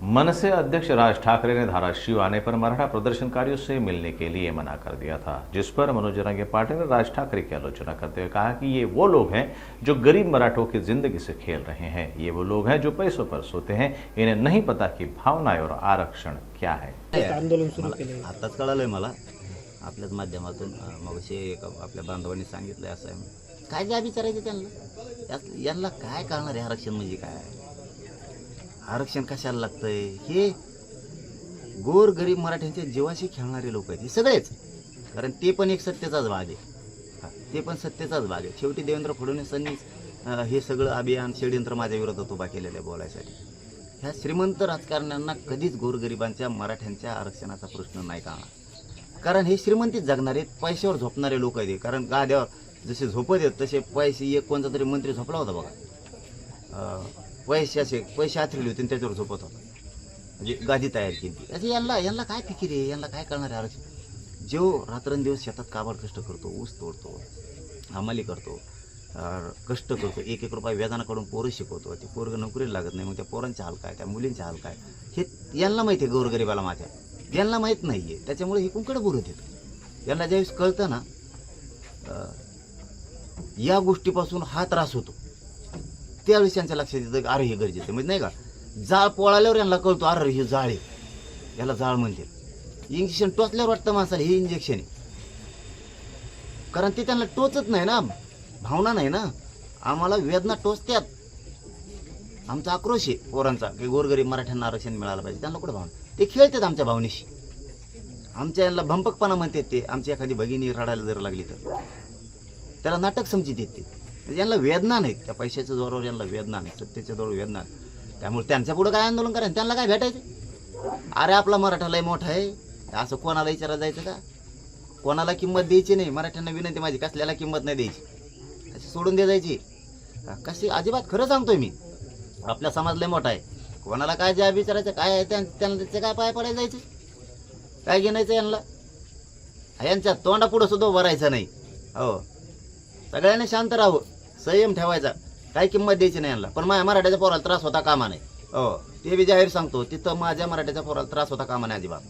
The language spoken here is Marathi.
मनसे अध्यक्ष राज ठाकरे ने धाराशिव आने पर मराठा प्रदर्शनकारियों से मिलने के लिए मना कर दिया था, जिस पर मनोज जरांगे पाटिल ने राज ठाकरे की आलोचना करते हुए कहा कि ये वो लोग हैं जो गरीब मराठों की जिंदगी से खेल रहे हैं। ये वो लोग हैं जो पैसों पर सोते हैं। इन्हें नहीं पता कि भावनाएं और आरक्षण क्या है। आंदोलन सुरू केले आताच कळालंय मला आपल्याच माध्यमातून मगाशी आपल्या बांधवांनी सांगितलंय असं आहे. काय जे विचारायचं त्यांना यांना काय कळणार आहे आरक्षण म्हणजे काय, आरक्षण कशाला लागतंय. हे गोर गरीब मराठ्यांच्या जीवाशी खेळणारे लोक आहेत हे सगळेच. कारण ते पण एक सत्तेचाच भाग आहे, ते पण सत्तेचाच भाग आहे. शेवटी देवेंद्र फडणवीसांनी हे सगळं अभियान षडयंत्र माझ्या विरोधात उभा केलेलं आहे बोलायसाठी. ह्या श्रीमंत राजकारण्यांना कधीच गोरगरिबांच्या मराठ्यांच्या आरक्षणाचा प्रश्न नाही कळणार. कारण हे श्रीमंतीत जगणारे पैशावर झोपणारे लोक आहेत. कारण गाद्यावर जसे झोपत आहेत तसे पैसे, एक कोणता तरी मंत्री झोपला होता बघा, पैसे आथरले होते त्याच्यावर झोपत होता, म्हणजे गादी तयार केली. असे यांना काय फिकीर आहे, यांना काय करणार आहे आरक्षण. जो रात्रंदिवस शेतात काबाड कष्ट करतो, ऊस तोडतो, हमाली करतो, कष्ट करतो, एक एक रुपये व्याजानाकडून पोरं शिकवतो, ते पोरं नोकरीला लागत नाही, मग त्या पोरांचे हाल काय, त्या मुलींचे हाल काय, हे यांना माहिती आहे. गोरगरिबाला माझ्या यांना माहीत नाही आहे. त्याच्यामुळे हे कुंकडं बोलत येतं. यांना ज्यावेळेस कळतं ना या गोष्टीपासून हा त्रास होतो, त्यावेळेस त्यांच्या लक्षात येतं की अरे हे गरजेचं आहे. म्हणजे नाही का, जाळ पोळाल्यावर यांना कळतो अरे हे जाळ आहे, याला जाळ म्हणते. इंजेक्शन टोचल्यावर वाटतं माणसाला हे इंजेक्शन आहे. कारण ते त्यांना टोचत नाही ना, भावना नाही ना. आम्हाला वेदना टोचत्यात. आमचा आक्रोश आहे पोरांचा की गोरगरीब मराठ्यांना आरक्षण मिळालं पाहिजे. त्यांना कुठं भावना, ते खेळतात आमच्या भावनेशी. आमच्या यांना भंपकपणा म्हणतात ते. आमची एखादी भगिनी रडायला जर लागली तर त्याला नाटक समजित येते. यांना वेदना नाहीत, त्या पैशाच्या जोरावर यांना वेदना नाही, सत्तेच्या जोरावर वेदना नाही. त्यामुळे त्यांच्या पुढे काय आंदोलन करायचं, त्यांना काय भेटायचं. अरे आपला मराठा लय मोठा आहे असं कोणाला विचारायला जायचं का. कोणाला किंमत द्यायची नाही. मराठ्यांना विनंती माझी, कसल्याला किंमत नाही द्यायची, अशी सोडून द्यायची कशी. अजिबात खरं सांगतोय मी, आपला समाज लय मोठा आहे. कोणाला काय ज्या विचारायचं काय आहे त्यांना त्याचे काय पाय पडायला जायचे, काय घेणायचं यांना. यांच्या तोंडापुढं सुद्धा उभं राहायचं नाही. हो, सगळ्यांनी शांत राहावं, संयम ठेवायचा, काही किंमत द्यायची नाही यांना. पण माझ्या मराठ्याच्या पोराला त्रास होता कामा नाही. हो, ते बी जाहीर सांगतो, तिथं माझ्या मराठ्याच्या पोराला त्रास होता कामा नाही अजिबात.